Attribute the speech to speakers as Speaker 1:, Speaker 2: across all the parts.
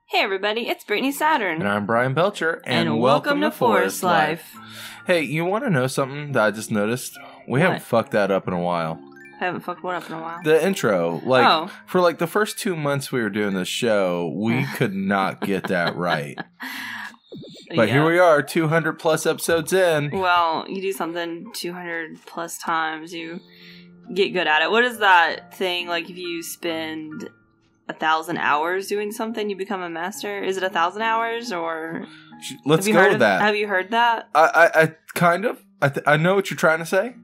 Speaker 1: Hey everybody, it's Brittany Saturn.
Speaker 2: And I'm Bryan Belcher.
Speaker 1: And welcome to Forest Life.
Speaker 2: Hey, you want to know something that I just noticed? We haven't fucked that up in a while.
Speaker 1: I haven't fucked what up in a while?
Speaker 2: The intro. For the first 2 months we were doing this show, we could not get that right. But here we are, 200 plus episodes in.
Speaker 1: Well, you do something 200 plus times, you get good at it. What is that thing, like if you spend 1,000 hours doing something, you become a master? Is it 1,000 hours or?
Speaker 2: Let's go with that.
Speaker 1: Have you heard that?
Speaker 2: I kind of. I know what you're trying to say.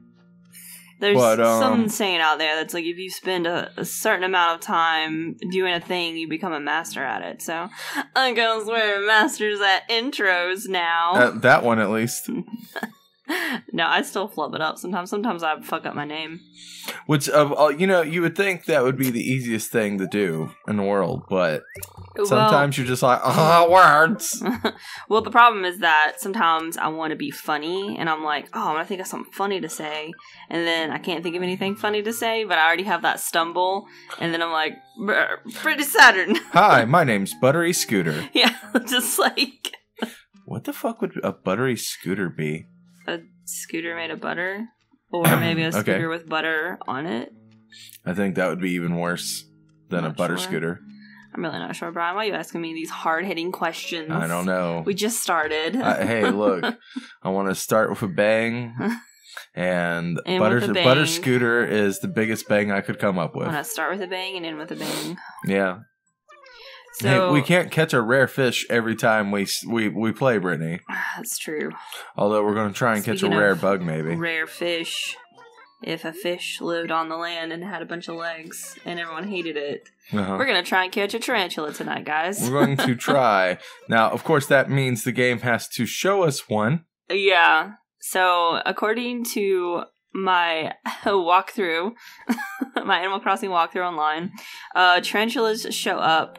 Speaker 1: There's some saying out there that's like if you spend a certain amount of time doing a thing, you become a master at it. So I guess we're masters at intros now.
Speaker 2: That one at least.
Speaker 1: No, I still flub it up sometimes. Sometimes I fuck up my name.
Speaker 2: Which, you would think that would be the easiest thing to do in the world, but sometimes you're just like, words.
Speaker 1: Well, the problem is that sometimes I want to be funny, and I'm like, I'm going to think of something funny to say, and then I can't think of anything funny to say, but I already have that stumble, and then I'm like, pretty Saturn.
Speaker 2: Hi, my name's Buttery Scooter.
Speaker 1: Yeah, just like...
Speaker 2: What the fuck would a buttery scooter be?
Speaker 1: A scooter made of butter? Or maybe a scooter with butter on it?
Speaker 2: I think that would be even worse than a butter scooter.
Speaker 1: I'm really not sure, Bryan. Why are you asking me these hard-hitting questions?
Speaker 2: I don't know.
Speaker 1: We just started.
Speaker 2: Hey, look. I want to start with a bang. And butter scooter is the biggest bang I could come up with.
Speaker 1: I want to start with a bang and end with a bang.
Speaker 2: Yeah.
Speaker 1: So,
Speaker 2: hey, we can't catch a rare fish every time we play, Brittany.
Speaker 1: That's true.
Speaker 2: Although we're going to try and catch a rare bug, maybe.
Speaker 1: Rare fish. If a fish lived on the land and had a bunch of legs and everyone hated it, we're going to try and catch a tarantula tonight, guys.
Speaker 2: We're going to try. Now, of course, that means the game has to show us one.
Speaker 1: Yeah. So, according to my walkthrough, my Animal Crossing walkthrough online, tarantulas show up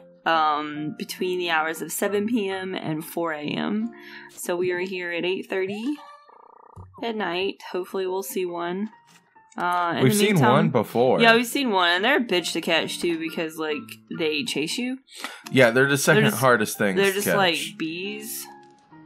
Speaker 1: between the hours of 7 p.m. and 4 a.m. So we are here at 8:30 at night. Hopefully we'll see one.
Speaker 2: We've seen one before.
Speaker 1: Yeah, we've seen one, and they're a bitch to catch too because like they chase you.
Speaker 2: Yeah, they're the second hardest things.
Speaker 1: They're just
Speaker 2: to catch.
Speaker 1: like bees,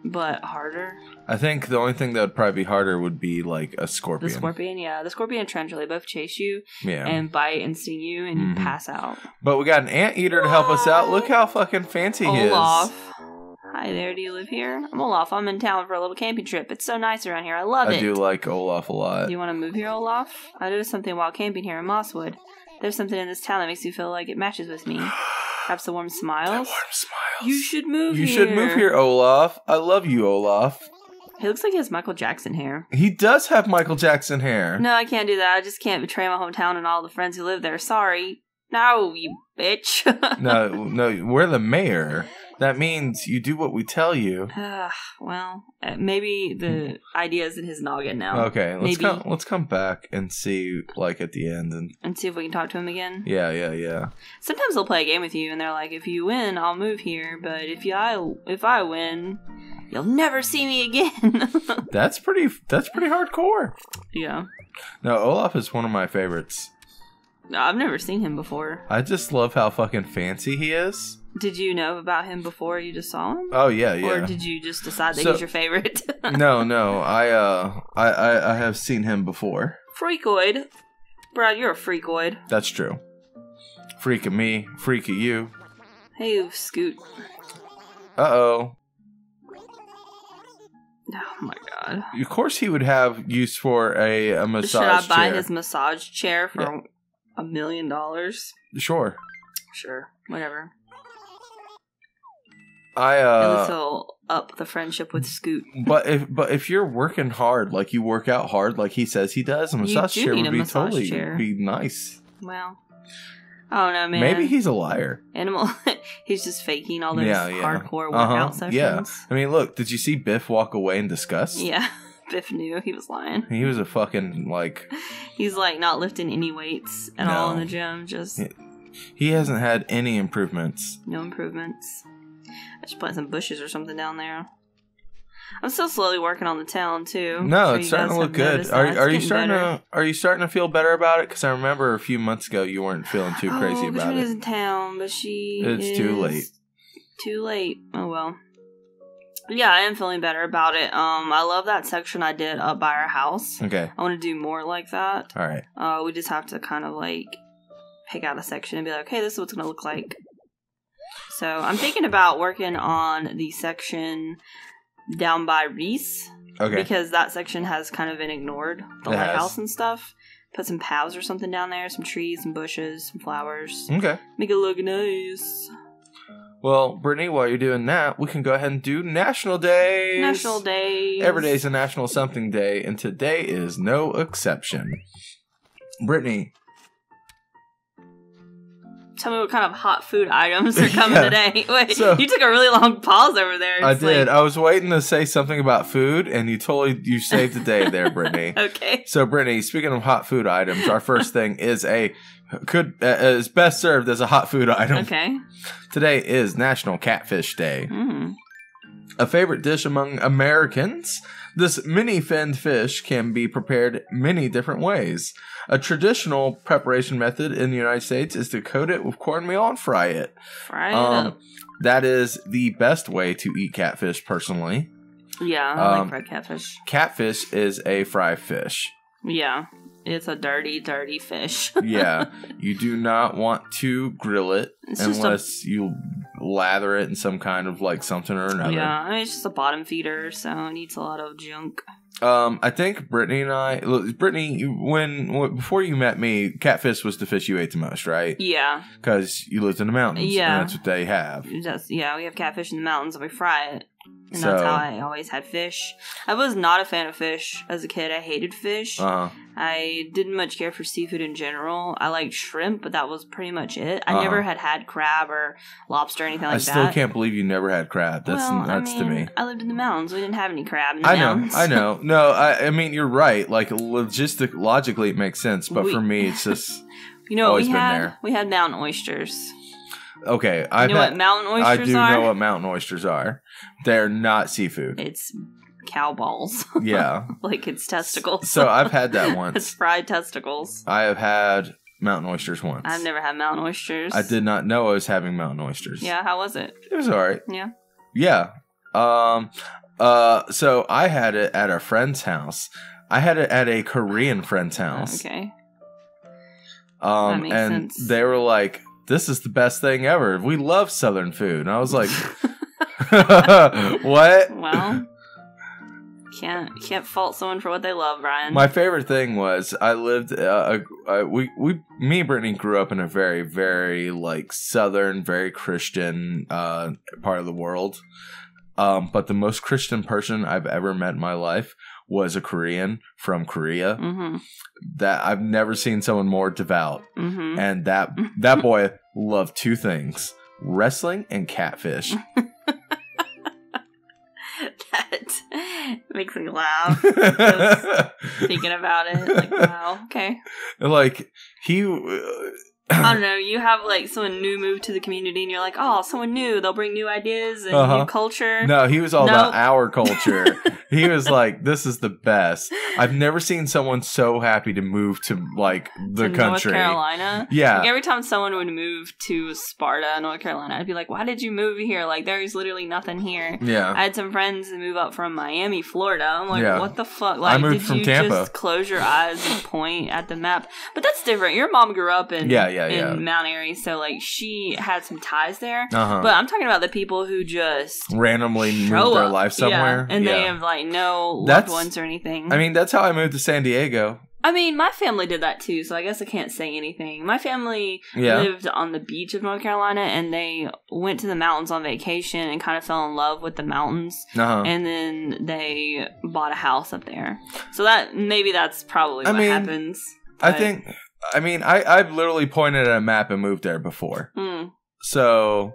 Speaker 1: but harder.
Speaker 2: I think the only thing that would probably be harder would be like a scorpion.
Speaker 1: The scorpion, yeah. The scorpion and tarantula both chase you and bite and sting you and you pass out.
Speaker 2: But we got an anteater to help us out. Look how fucking fancy he is.
Speaker 1: Olaf. Hi there, do you live here? I'm Olaf. I'm in town for a little camping trip. It's so nice around here. I love it.
Speaker 2: I do like Olaf a lot.
Speaker 1: Do you want to move here, Olaf? I noticed something while camping here in Mosswood. There's something in this town that makes me feel like it matches with me. Perhaps the warm smiles?
Speaker 2: The warm smiles.
Speaker 1: You should move here.
Speaker 2: You should move here, Olaf. I love you, Olaf.
Speaker 1: He looks like he has Michael Jackson hair.
Speaker 2: He does have Michael Jackson hair.
Speaker 1: No, I can't do that. I just can't betray my hometown and all the friends who live there. Sorry. No, you bitch.
Speaker 2: No, we're the mayor. That means you do what we tell you.
Speaker 1: Well, maybe the idea is in his noggin now.
Speaker 2: Okay, let's come back and see, like, at the end.
Speaker 1: And see if we can talk to him again?
Speaker 2: Yeah.
Speaker 1: Sometimes they'll play a game with you, and they're like, if you win, I'll move here, but if I win, you'll never see me again.
Speaker 2: That's pretty hardcore.
Speaker 1: Yeah.
Speaker 2: No, Olaf is one of my favorites.
Speaker 1: I've never seen him before.
Speaker 2: I just love how fucking fancy he is.
Speaker 1: Did you know about him before you just saw him?
Speaker 2: Oh, yeah.
Speaker 1: Or did you just decide that he's your favorite?
Speaker 2: No. I have seen him before.
Speaker 1: Freakoid. Brad, you're a freakoid.
Speaker 2: That's true. Freak of me, freak of you.
Speaker 1: Hey, Scoot.
Speaker 2: Uh-oh.
Speaker 1: Oh my god.
Speaker 2: Of course he would have use for a massage chair.
Speaker 1: Should I buy his massage chair for $1 million?
Speaker 2: Sure.
Speaker 1: Whatever.
Speaker 2: At
Speaker 1: least he'll up the friendship with Scoot.
Speaker 2: But if you're working hard, like you work out hard, like he says he does, a massage chair would be nice.
Speaker 1: Well, I don't know, man.
Speaker 2: Maybe he's a liar.
Speaker 1: He's just faking all those hardcore workout sessions.
Speaker 2: Yeah. I mean, look, did you see Biff walk away in disgust?
Speaker 1: Yeah. Biff knew he was lying.
Speaker 2: He was a fucking, like...
Speaker 1: He's, like, not lifting any weights at all in the gym, just...
Speaker 2: He hasn't had any improvements.
Speaker 1: No improvements. I should plant some bushes or something down there. I'm still slowly working on the town too.
Speaker 2: No, it's starting to look good. Are you starting to feel better about it? Because I remember a few months ago you weren't feeling too crazy about it.
Speaker 1: She's in town, but it's
Speaker 2: too late.
Speaker 1: Too late. Oh well. Yeah, I am feeling better about it. I love that section I did up by our house.
Speaker 2: Okay.
Speaker 1: I want to do more like that.
Speaker 2: All right.
Speaker 1: We just have to kind of like pick out a section and be like, okay, this is what it's going to look like. So I'm thinking about working on the section down by Reese.
Speaker 2: Okay.
Speaker 1: Because that section has kind of been ignored. The lighthouse and stuff. Put some paths or something down there. Some trees, some bushes, some flowers.
Speaker 2: Okay.
Speaker 1: Make it look nice.
Speaker 2: Well, Brittany, while you're doing that, we can go ahead and do National Days.
Speaker 1: National Days.
Speaker 2: Every day is a National Something Day, and today is no exception. Brittany.
Speaker 1: Tell me what kind of hot food items are coming today. Wait, so, you took a really long pause over there.
Speaker 2: I did. I was waiting to say something about food, and you saved the day there, Brittany.
Speaker 1: Okay.
Speaker 2: So, Brittany, speaking of hot food items, our first thing is is best served as a hot food item.
Speaker 1: Okay.
Speaker 2: Today is National Catfish Day.
Speaker 1: Mm.
Speaker 2: A favorite dish among Americans, this mini-finned fish can be prepared many different ways. A traditional preparation method in the United States is to coat it with cornmeal and fry it.
Speaker 1: Fry it up.
Speaker 2: That is the best way to eat catfish, personally.
Speaker 1: Yeah, I like fried catfish.
Speaker 2: Catfish is a fry fish.
Speaker 1: Yeah, it's a dirty, dirty fish.
Speaker 2: Yeah, you do not want to grill it unless you lather it in some kind of like something or another.
Speaker 1: Yeah, I mean, it's just a bottom feeder, so it needs a lot of junk.
Speaker 2: I think Brittany and I, before you met me, catfish was the fish you ate the most, right?
Speaker 1: Yeah.
Speaker 2: Because you lived in the mountains.
Speaker 1: Yeah.
Speaker 2: And that's what they have.
Speaker 1: We have catfish in the mountains and we fry it. And that's how I always had fish. I was not a fan of fish as a kid. I hated fish. I didn't much care for seafood in general. I liked shrimp, but that was pretty much it. I never had crab or lobster or anything like that.
Speaker 2: I still can't believe you never had crab. That's nuts to me.
Speaker 1: I lived in the mountains. We didn't have any crab in the mountains.
Speaker 2: I know. No, I mean, you're right. Like, logically, it makes sense. But for me, it's just always been there.
Speaker 1: We had mountain oysters.
Speaker 2: Okay.
Speaker 1: What mountain oysters are?
Speaker 2: I do know what mountain oysters are. They're not seafood.
Speaker 1: It's cow balls.
Speaker 2: Yeah.
Speaker 1: Like it's testicles.
Speaker 2: So I've had that once.
Speaker 1: It's fried testicles.
Speaker 2: I have had mountain oysters once.
Speaker 1: I've never had mountain oysters.
Speaker 2: I did not know I was having mountain oysters.
Speaker 1: Yeah, how was it?
Speaker 2: It was alright.
Speaker 1: Yeah.
Speaker 2: Yeah. So I had it at a friend's house. I had it at a Korean friend's house.
Speaker 1: Okay. That makes sense.
Speaker 2: They were like, "This is the best thing ever. We love Southern food." And I was like, "What?"
Speaker 1: Well, can't fault someone for what they love, Bryan.
Speaker 2: My favorite thing was I lived. Me and Brittany grew up in a very, very like Southern, very Christian part of the world. But the most Christian person I've ever met in my life was a Korean from Korea. Mm-hmm. That I've never seen someone more devout. Mm-hmm. And that boy loved two things: wrestling and catfish.
Speaker 1: That makes me laugh. Just thinking about it, like, wow, okay.
Speaker 2: Like he.
Speaker 1: I don't know, you have like someone new move to the community and you're like, oh, someone new, they'll bring new ideas and new culture.
Speaker 2: No, he was all about our culture. He was like, this is the best. I've never seen someone so happy to move to like the country.
Speaker 1: North Carolina?
Speaker 2: Yeah.
Speaker 1: Like every time someone would move to Sparta, North Carolina, I'd be like, why did you move here? Like there's literally nothing here.
Speaker 2: Yeah.
Speaker 1: I had some friends that move up from Miami, Florida. I'm like, what the fuck? Like,
Speaker 2: I moved from Tampa.
Speaker 1: Just close your eyes and point at the map? But that's different. Your mom grew up in Mount Airy, so like she had some ties there. But I'm talking about the people who just
Speaker 2: randomly move their life somewhere,
Speaker 1: and they have like no loved ones or anything.
Speaker 2: I mean, that's how I moved to San Diego.
Speaker 1: I mean, my family did that too, so I guess I can't say anything. My family lived on the beach of North Carolina, and they went to the mountains on vacation and kind of fell in love with the mountains. And then they bought a house up there. So that's probably what happens.
Speaker 2: But I've literally pointed at a map and moved there before. So,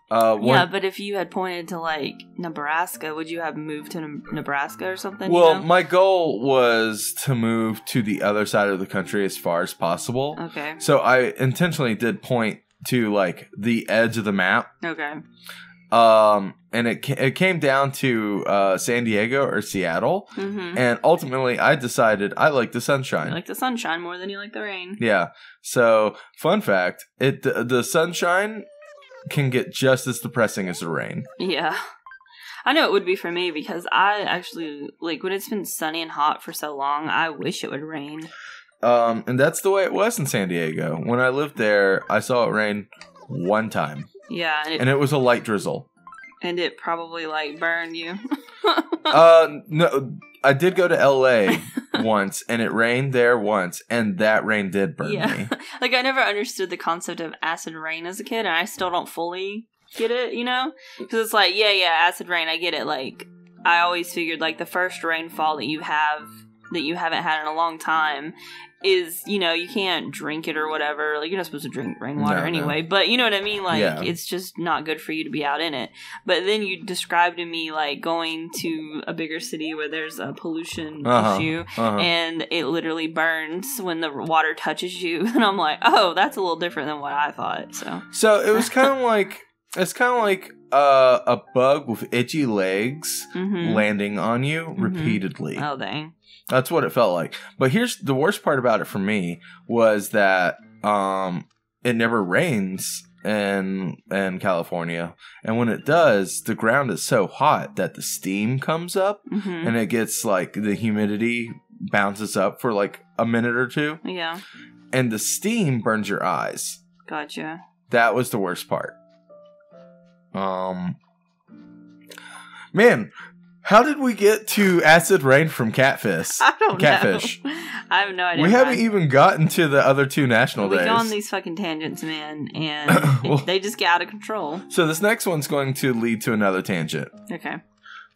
Speaker 1: but if you had pointed to like Nebraska, would you have moved to Nebraska or something?
Speaker 2: Well, my goal was to move to the other side of the country as far as possible.
Speaker 1: Okay.
Speaker 2: So I intentionally did point to like the edge of the map.
Speaker 1: Okay.
Speaker 2: And it came down to San Diego or Seattle, and ultimately I decided I like the sunshine.
Speaker 1: You like the sunshine more than you like the rain.
Speaker 2: Yeah. So, fun fact: the sunshine can get just as depressing as the rain.
Speaker 1: Yeah. I know it would be for me because I actually, like, when it's been sunny and hot for so long, I wish it would rain.
Speaker 2: And that's the way it was in San Diego. When I lived there, I saw it rain one time.
Speaker 1: Yeah.
Speaker 2: And it was a light drizzle.
Speaker 1: And it probably, like, burned you.
Speaker 2: No, I did go to LA once, and it rained there once, and that rain did burn me.
Speaker 1: Like, I never understood the concept of acid rain as a kid, and I still don't fully get it, you know? Because it's like, yeah, acid rain, I get it. Like, I always figured, like, the first rainfall that you haven't had in a long time is, you know, you can't drink it or whatever. Like, you're not supposed to drink rainwater anyway. No. But you know what I mean? Like, It's just not good for you to be out in it. But then you described to me, like, going to a bigger city where there's a pollution issue, and it literally burns when the water touches you. And I'm like, oh, that's a little different than what I thought. So
Speaker 2: it was kind of like, it's kind of like a bug with itchy legs landing on you repeatedly.
Speaker 1: Oh, dang.
Speaker 2: That's what it felt like. But here's the worst part about it for me was that it never rains in California. And when it does, the ground is so hot that the steam comes up and it gets like the humidity bounces up for like a minute or two.
Speaker 1: Yeah.
Speaker 2: And the steam burns your eyes.
Speaker 1: Gotcha.
Speaker 2: That was the worst part. Man, how did we get to acid rain from catfish?
Speaker 1: I don't know. I have no idea.
Speaker 2: We haven't even gotten to the other two national days.
Speaker 1: We go on these fucking tangents, man, and they just get out of control.
Speaker 2: So this next one's going to lead to another tangent.
Speaker 1: Okay.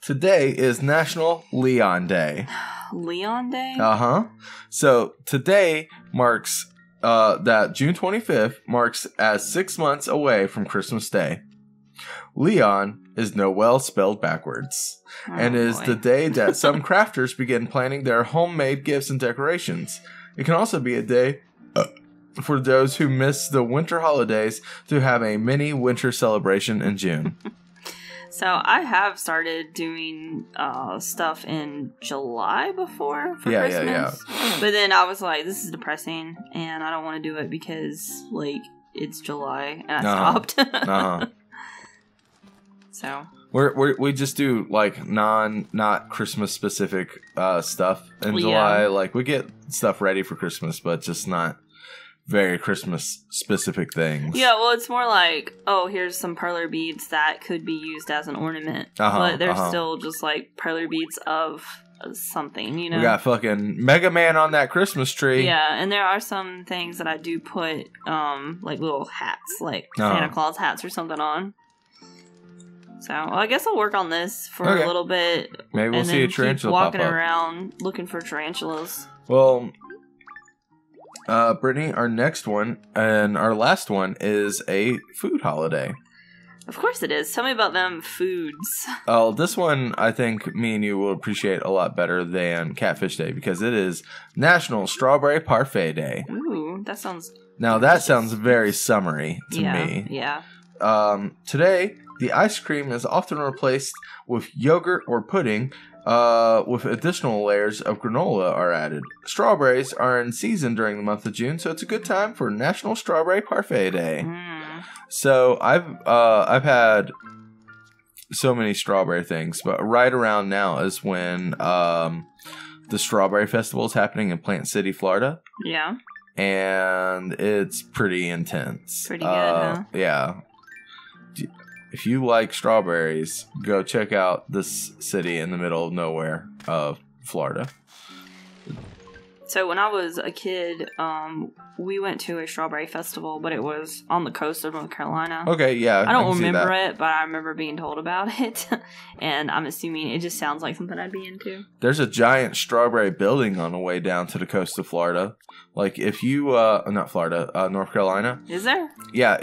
Speaker 2: Today is National Leon Day.
Speaker 1: Leon Day?
Speaker 2: Uh-huh. So today marks that June 25th marks as 6 months away from Christmas Day. Leon is Noel spelled backwards, and is the day that some crafters begin planning their homemade gifts and decorations. It can also be a day for those who miss the winter holidays to have a mini winter celebration in June.
Speaker 1: So I have started doing stuff in July before for Christmas. Yeah. But then I was like, this is depressing, and I don't want to do it because, like, it's July, and I stopped. So
Speaker 2: we just do like not Christmas specific stuff in July. Like we get stuff ready for Christmas, but just not very Christmas specific things.
Speaker 1: Yeah, well, it's more like, oh, here's some perler beads that could be used as an ornament, but they're still just like perler beads of something, you know.
Speaker 2: We got fucking Mega Man on that Christmas tree.
Speaker 1: Yeah, and there are some things that I do put like little hats, like Santa Claus hats or something on. So, well, I guess I'll work on this for a little bit.
Speaker 2: Maybe we'll see a tarantula pop up.
Speaker 1: Walking around looking for tarantulas.
Speaker 2: Well, Brittany, our next one and our last one is a food holiday.
Speaker 1: Of course it is. Tell me about them foods.
Speaker 2: Oh, this one I think me and you will appreciate a lot better than Catfish Day because it is National Strawberry Parfait Day.
Speaker 1: Ooh, that sounds...
Speaker 2: Now that sounds very summery to me.
Speaker 1: Yeah.
Speaker 2: Today, the ice cream is often replaced with yogurt or pudding, with additional layers of granola are added. Strawberries are in season during the month of June, so it's a good time for National Strawberry Parfait Day. So I've had so many strawberry things, but right around now is when the Strawberry Festival is happening in Plant City, Florida.
Speaker 1: Yeah.
Speaker 2: And it's pretty intense.
Speaker 1: Pretty good, huh?
Speaker 2: Yeah. If you like strawberries, go check out this city in the middle of nowhere of Florida.
Speaker 1: So when I was a kid, we went to a strawberry festival, but it was on the coast of North Carolina.
Speaker 2: Okay, yeah.
Speaker 1: I don't remember it, but I remember being told about it. And I'm assuming it just sounds like something I'd be into.
Speaker 2: There's a giant strawberry building on the way down to the coast of Florida. Like if you, not Florida, North Carolina.
Speaker 1: Is there?
Speaker 2: Yeah,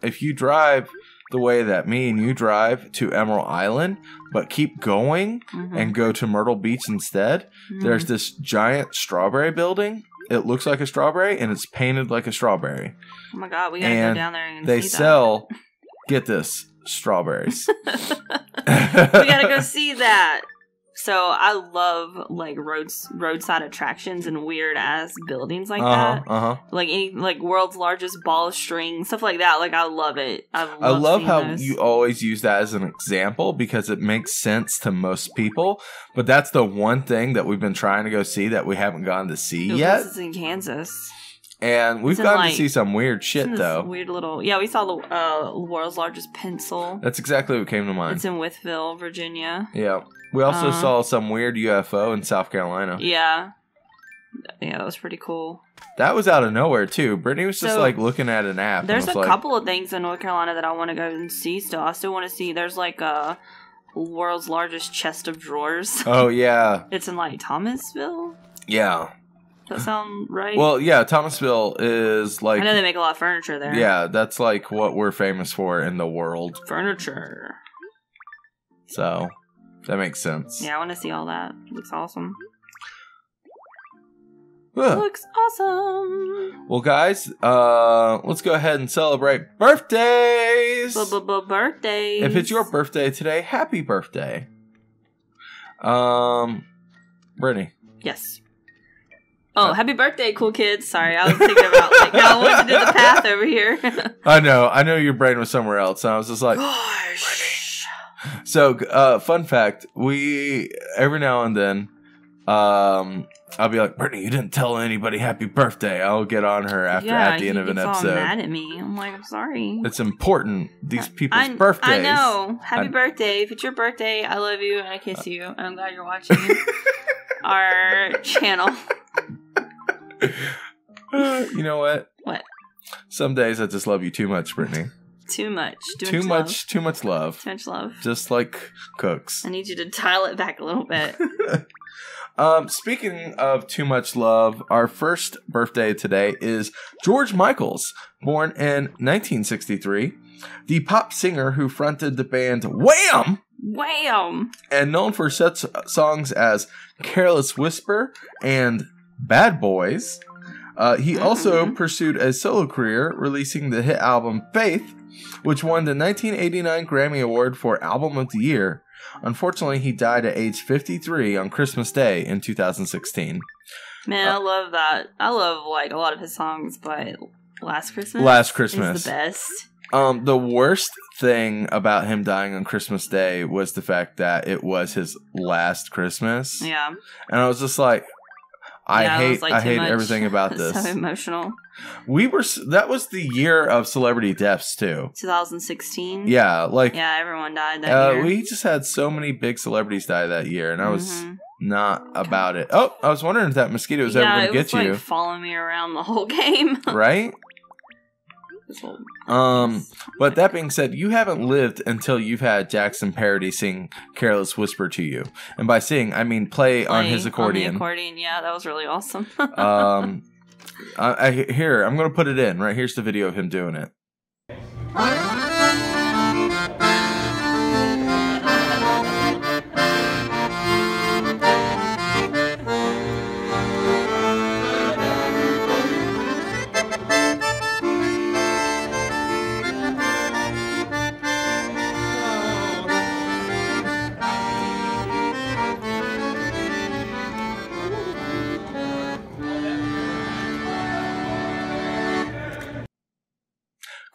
Speaker 2: if you drive the way that me and you drive to Emerald Island, but keep going and go to Myrtle Beach instead, there's this giant strawberry building. It looks like a strawberry, and it's painted like a strawberry.
Speaker 1: Oh my god, we gotta go down there and see that.
Speaker 2: They sell, get this, strawberries.
Speaker 1: We gotta go see that. So I love like roadside attractions and weird ass buildings like that. Like any like world's largest ball of string, stuff like that. Like I love it. I love
Speaker 2: how
Speaker 1: those.
Speaker 2: you always use that as an example because it makes sense to most people. But that's the one thing that we've been trying to go see that we haven't gone to see yet.
Speaker 1: This is in Kansas.
Speaker 2: And we've gotten to see some weird shit, though.
Speaker 1: Weird little... Yeah, we saw the world's largest pencil.
Speaker 2: That's exactly what came to mind.
Speaker 1: It's in Wytheville, Virginia.
Speaker 2: Yeah. We also saw some weird UFO in South Carolina.
Speaker 1: Yeah. Yeah, that was pretty cool.
Speaker 2: That was out of nowhere, too. Brittany was just, like, looking at an app.
Speaker 1: There's a couple of things in North Carolina that I want to go and see still. I still want to see... There's, like, a world's largest chest of drawers.
Speaker 2: Oh, yeah.
Speaker 1: It's in, like, Thomasville?
Speaker 2: Yeah.
Speaker 1: Does that sound right?
Speaker 2: Well, yeah, Thomasville is like...
Speaker 1: I know they make a lot of furniture there.
Speaker 2: Yeah, that's like what we're famous for in the world.
Speaker 1: Furniture.
Speaker 2: So, that makes sense.
Speaker 1: Yeah, I want to see all that. It looks awesome.
Speaker 2: Ugh.
Speaker 1: Looks awesome.
Speaker 2: Well, guys, let's go ahead and celebrate birthdays!
Speaker 1: Birthdays.
Speaker 2: If it's your birthday today, happy birthday. Brittany.
Speaker 1: Yes. Oh, happy birthday, cool kids. Sorry, I was thinking about, like, I wanted to do the path over here.
Speaker 2: I know your brain was somewhere else, and I was just like,
Speaker 1: gosh.
Speaker 2: So, fun fact, we, every now and then, I'll be like, Brittany, you didn't tell anybody happy birthday. I'll get on her at the end of an episode.
Speaker 1: All mad at me. I'm like, I'm sorry.
Speaker 2: It's important. These people's birthdays.
Speaker 1: I know. Happy birthday. If it's your birthday, I love you and I kiss you. And I'm glad you're watching our channel.
Speaker 2: You know what?
Speaker 1: What?
Speaker 2: Some days I just love you too much, Brittany.
Speaker 1: Too much.
Speaker 2: Too much love.
Speaker 1: Too much love.
Speaker 2: Just like cooks.
Speaker 1: I need you to dial it back a little bit.
Speaker 2: Speaking of too much love, our first birthday today is George Michaels, born in 1963. The pop singer who fronted the band Wham!
Speaker 1: Wham!
Speaker 2: And known for such songs as Careless Whisper and Bad Boys. He also pursued a solo career, releasing the hit album Faith, which won the 1989 Grammy Award for Album of the Year. Unfortunately, he died at age 53 on Christmas Day in 2016.
Speaker 1: Man, I love that. I love, like, a lot of his songs, but Last Christmas is the best.
Speaker 2: The worst thing about him dying on Christmas Day was the fact that it was his last Christmas.
Speaker 1: Yeah.
Speaker 2: And I was just like, I hate everything about this.
Speaker 1: So emotional.
Speaker 2: That was the year of celebrity deaths too.
Speaker 1: 2016.
Speaker 2: Yeah,
Speaker 1: everyone died that year.
Speaker 2: We just had so many big celebrities die that year, and I was not about it. Oh, I was wondering if that mosquito was ever going to get you.
Speaker 1: Like following me around the whole game.
Speaker 2: Right? But that being said, you haven't lived until you've had Jackson Parody sing Careless Whisper to you. And by sing, I mean play on his accordion.
Speaker 1: On the accordion, yeah, that was really awesome.
Speaker 2: Here, I'm going to put it in. Right here's the video of him doing it.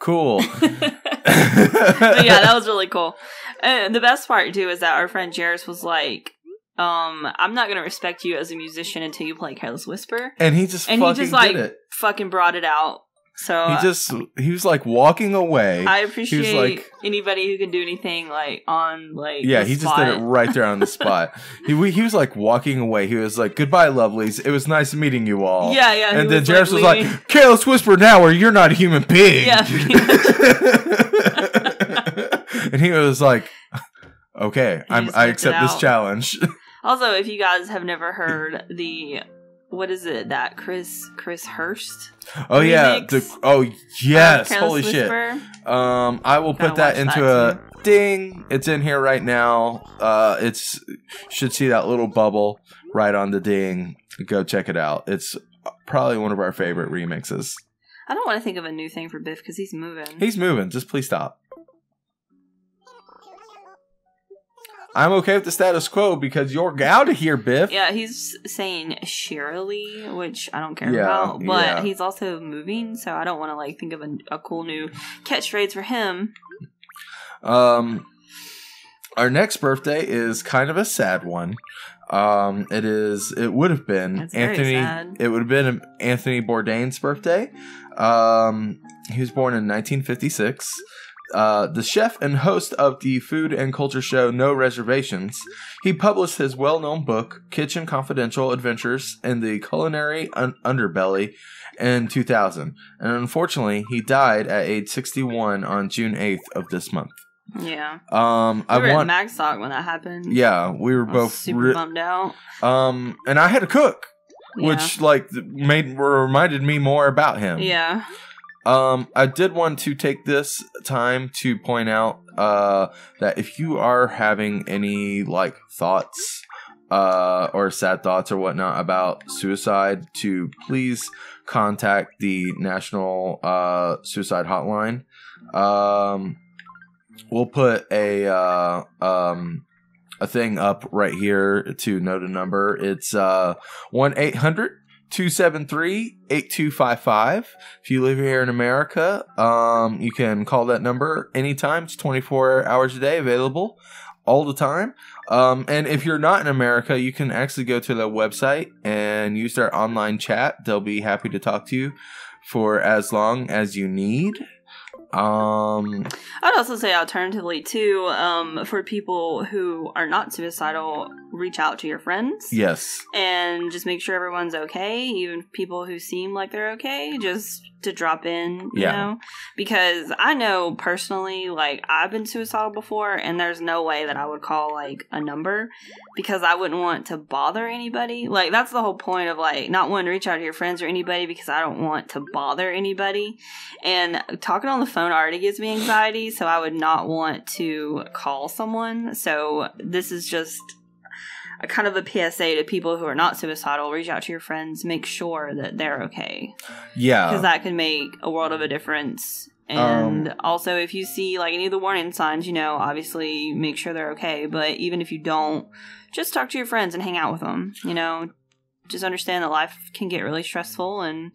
Speaker 2: Cool.
Speaker 1: Yeah, that was really cool. And the best part too is that our friend Jairus was like, I'm not gonna respect you as a musician until you play Careless Whisper.
Speaker 2: And he just
Speaker 1: fucking brought it out. So
Speaker 2: he was like walking away.
Speaker 1: I appreciate anybody who can do anything like on like
Speaker 2: he just did it right there on the spot. He was like walking away. He was like, "Goodbye, lovelies. It was nice meeting you all."
Speaker 1: Yeah.
Speaker 2: And then Jairus was like, "Careless Whisper now, or you're not a human being."
Speaker 1: Yeah.
Speaker 2: And he was like, "Okay, I accept this challenge."
Speaker 1: Also, if you guys have never heard what is it that Chris Hurst?
Speaker 2: Oh remix? Yes! Holy
Speaker 1: Whisper?
Speaker 2: Shit! I will put that into a ding. It's in here right now. Should see that little bubble right on the ding. Go check it out. It's probably one of our favorite remixes.
Speaker 1: I don't want to think of a new thing for Biff because he's moving.
Speaker 2: He's moving. Just please stop. I'm okay with the status quo because you're out of here, Biff.
Speaker 1: Yeah, he's saying Shirley, which I don't care about, but he's also moving, so I don't want to like think of a cool new catchphrase for him.
Speaker 2: Our next birthday is kind of a sad one. It would have been Anthony Bourdain's birthday. He was born in 1956. The chef and host of the food and culture show No Reservations. He published his well-known book, Kitchen Confidential Adventures in the Culinary Underbelly, in 2000. And unfortunately, he died at age 61 on June 8th of this month.
Speaker 1: Yeah. We were at Magstock when that happened.
Speaker 2: Yeah, we were both
Speaker 1: super bummed out.
Speaker 2: And I had to cook, which reminded me more about him.
Speaker 1: Yeah.
Speaker 2: I did want to take this time to point out that if you are having any like thoughts or sad thoughts or whatnot about suicide, to please contact the National Suicide Hotline. We'll put a thing up right here to note a number. It's 1-800-273-8255. If you live here in America, you can call that number anytime. It's 24 hours a day, available all the time. And if you're not in America, you can actually go to the website and use their online chat. They'll be happy to talk to you for as long as you need.
Speaker 1: I'd also say alternatively too, for people who are not suicidal, reach out to your friends.
Speaker 2: Yes.
Speaker 1: And just make sure everyone's okay. Even people who seem like they're okay, just to drop in, you know? Because I know personally, like, I've been suicidal before, and there's no way that I would call, like, a number, because I wouldn't want to bother anybody. Like, that's the whole point of, like, not wanting to reach out to your friends or anybody, because I don't want to bother anybody. And talking on the phone already gives me anxiety, so I would not want to call someone. So this is just a kind of a PSA to people who are not suicidal. Reach out to your friends. Make sure that they're okay. Yeah. Because that can make a world of a difference. And also, if you see, like, any of the warning signs, you know, obviously make sure they're okay. But even if you don't, just talk to your friends and hang out with them. You know, just understand that life can get really stressful, and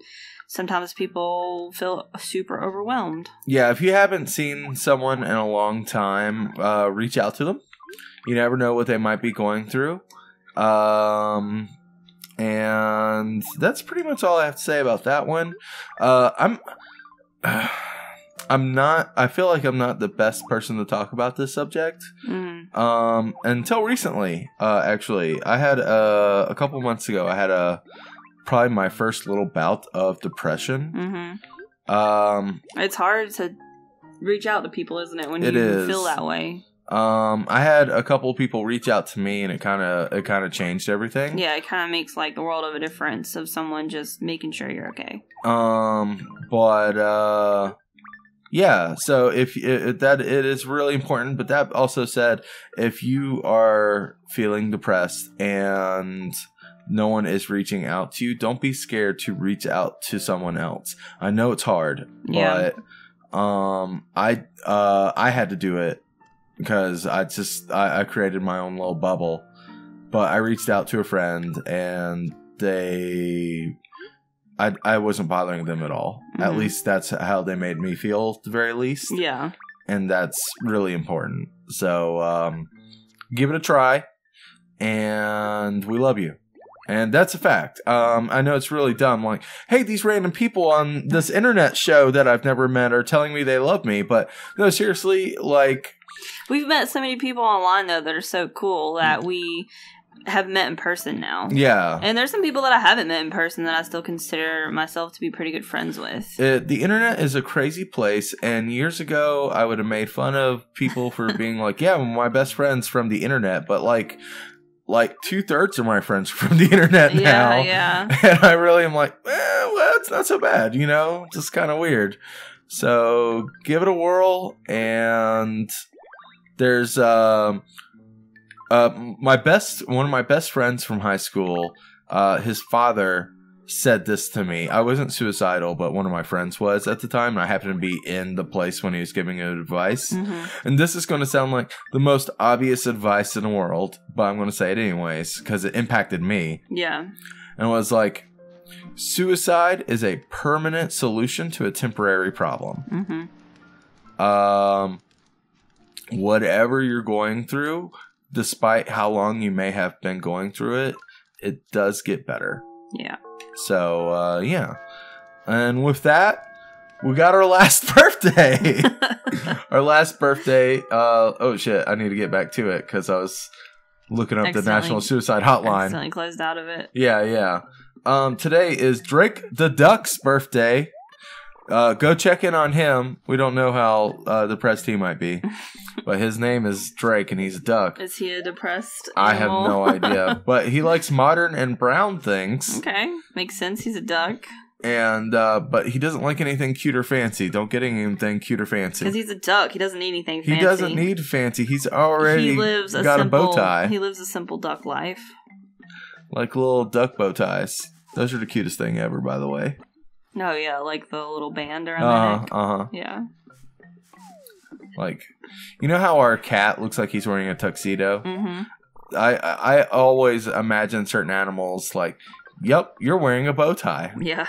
Speaker 1: sometimes people feel super overwhelmed. Yeah,
Speaker 2: if you haven't seen someone in a long time, reach out to them. You never know what they might be going through. And that's pretty much all I have to say about that one. I feel like I'm not the best person to talk about this subject. Until recently, actually, I had a couple months ago, I had probably my first little bout of depression.
Speaker 1: It's hard to reach out to people, isn't it, when you feel that way?
Speaker 2: I had a couple of people reach out to me, and it kind of changed everything.
Speaker 1: Yeah, it kind of makes like the world of a difference of someone just making sure you're okay.
Speaker 2: Yeah. So if that it is really important, but that also said, if you are feeling depressed and no one is reaching out to you, don't be scared to reach out to someone else. I know it's hard, but I had to do it. Because I created my own little bubble. But I reached out to a friend, and I wasn't bothering them at all. At least that's how they made me feel, at the very least. Yeah. And that's really important. So, give it a try. And we love you. And that's a fact. I know it's really dumb. Like, hey, these random people on this internet show that I've never met are telling me they love me. But no, seriously, like...
Speaker 1: We've met so many people online, though, that are so cool that we have met in person now. Yeah. And there's some people that I haven't met in person that I still consider myself to be pretty good friends with.
Speaker 2: The internet is a crazy place, and years ago, I would have made fun of people for being like, yeah, my best friend's from the internet, but like 2/3 of my friends are from the internet now. Yeah. And I really am like, well, it's not so bad, you know? Just kind of weird. So give it a whirl, and there's one of my best friends from high school. His father said this to me. I wasn't suicidal, but one of my friends was at the time, and I happened to be in the place when he was giving advice. And this is going to sound like the most obvious advice in the world, but I'm going to say it anyways because it impacted me.
Speaker 1: Yeah.
Speaker 2: And it was like, suicide is a permanent solution to a temporary problem. Whatever you're going through, despite how long you may have been going through it, it does get better.
Speaker 1: Yeah.
Speaker 2: So, yeah. And with that, we got our last birthday. Our last birthday. Oh, shit. I need to get back to it because I was looking up the National Suicide Hotline.
Speaker 1: Accidentally closed out of it.
Speaker 2: Yeah. Today is Drake the Duck's birthday. Go check in on him. We don't know how depressed he might be. But his name is Drake, and he's a duck.
Speaker 1: Is he a depressed animal?
Speaker 2: I have no idea. But he likes modern and brown things.
Speaker 1: Okay. Makes sense. He's a duck.
Speaker 2: And, but he doesn't like anything cute or fancy. Don't get anything cute or fancy.
Speaker 1: Because he's a duck. He doesn't need anything fancy.
Speaker 2: He doesn't need fancy. He's already got a bow tie.
Speaker 1: He lives a simple duck life.
Speaker 2: Like little duck bow ties. Those are the cutest thing ever, by the way.
Speaker 1: No, yeah, like the little band around the neck. Yeah.
Speaker 2: Like, you know how our cat looks like he's wearing a tuxedo? I always imagine certain animals like, yep, you're wearing a bow tie.
Speaker 1: Yeah.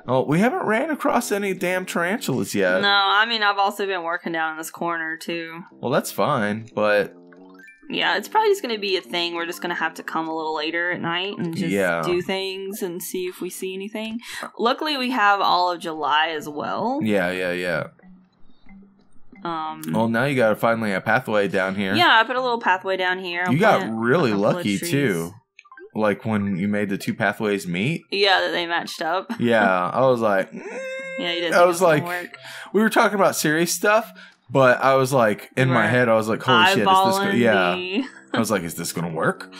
Speaker 2: Oh, we haven't ran across any damn tarantulas yet.
Speaker 1: No, I mean, I've also been working down in this corner, too.
Speaker 2: Well, that's fine, but...
Speaker 1: Yeah, it's probably just going to be a thing. We're just going to have to come a little later at night and just do things and see if we see anything. Luckily, we have all of July as well.
Speaker 2: Yeah. Well, now you got finally a pathway down here.
Speaker 1: Yeah, I put a little pathway down here.
Speaker 2: You got really lucky, too. Like when you made the two pathways meet.
Speaker 1: Yeah, that they matched up.
Speaker 2: Yeah, I was like...
Speaker 1: Yeah, you didn't
Speaker 2: I was like...
Speaker 1: Work.
Speaker 2: We were talking about serious stuff. But I was like, in my head, I was like, holy shit, is this yeah. I was like, is this going to work?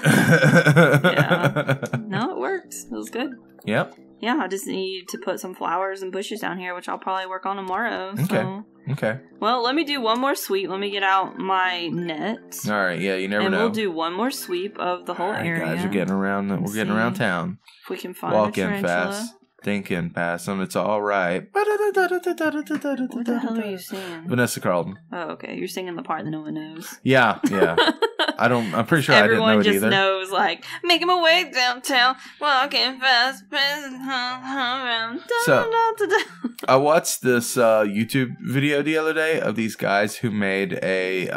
Speaker 1: Yeah. No, it worked. It was good.
Speaker 2: Yep.
Speaker 1: Yeah, I just need to put some flowers and bushes down here, which I'll probably work on tomorrow.
Speaker 2: Okay.
Speaker 1: Well, let me do one more sweep. Let me get out my net.
Speaker 2: All right, yeah, you never know.
Speaker 1: And we'll do one more sweep of the whole area.
Speaker 2: Guys, we're getting around. We're getting around town.
Speaker 1: If we can find a tarantula.
Speaker 2: Walking fast. Thinking past them, it's all right. What
Speaker 1: the hell are you singing?
Speaker 2: Vanessa Carlton.
Speaker 1: Oh, okay. You're singing the part that no one knows.
Speaker 2: Yeah. I'm pretty sure I didn't know it either. Everyone
Speaker 1: just knows, like, making my way downtown, walking fast.
Speaker 2: So, I watched this YouTube video the other day of these guys who made a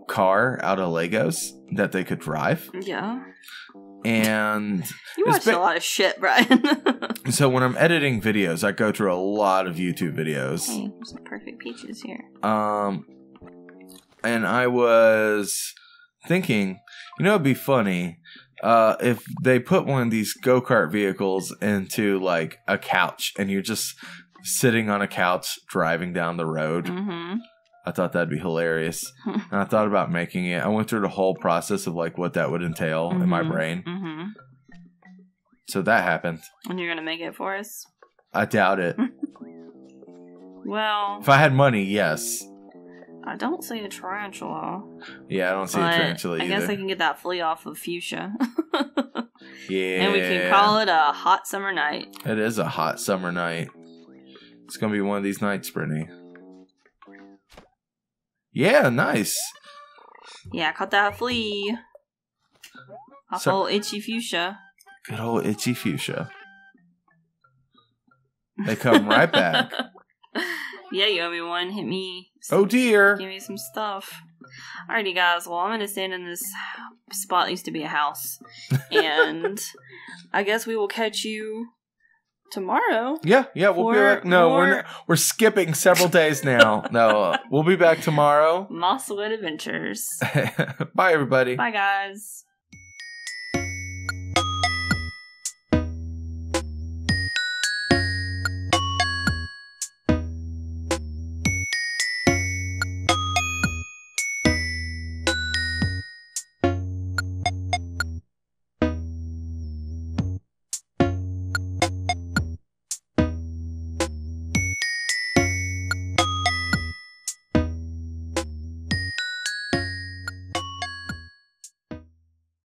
Speaker 2: car out of Legos that they could drive.
Speaker 1: Yeah.
Speaker 2: And
Speaker 1: you watch a lot of shit, Bryan.
Speaker 2: So when I'm editing videos, I go through a lot of YouTube videos.
Speaker 1: Hey, there's some perfect peaches here.
Speaker 2: And I was thinking, it'd be funny if they put one of these go-kart vehicles into like a couch, and you're just sitting on a couch driving down the road. Mm-hmm. I thought that'd be hilarious. And I thought about making it. I went through the whole process of like what that would entail in my brain. Mm-hmm. So that happened.
Speaker 1: And you're going to make it for us?
Speaker 2: I doubt it.
Speaker 1: Well...
Speaker 2: If I had money, yes.
Speaker 1: I don't see a tarantula.
Speaker 2: Yeah, I don't see a tarantula either.
Speaker 1: I guess I can get that flea off of Fuchsia.
Speaker 2: Yeah.
Speaker 1: And we can call it a hot summer night.
Speaker 2: It is a hot summer night. It's going to be one of these nights, Brittany. Yeah, nice.
Speaker 1: Yeah, I caught that flea. Off old itchy Fuchsia.
Speaker 2: Good old itchy Fuchsia. They come right back.
Speaker 1: Yeah, you owe me one. Hit me.
Speaker 2: Oh dear.
Speaker 1: Give me some stuff. Alrighty, guys. Well, I'm going to stand in this spot that used to be a house. And I guess we will catch you tomorrow.
Speaker 2: Yeah, we'll be back. No, we're skipping several days now. No, we'll be back tomorrow.
Speaker 1: Mosswood Adventures.
Speaker 2: Bye, everybody.
Speaker 1: Bye, guys.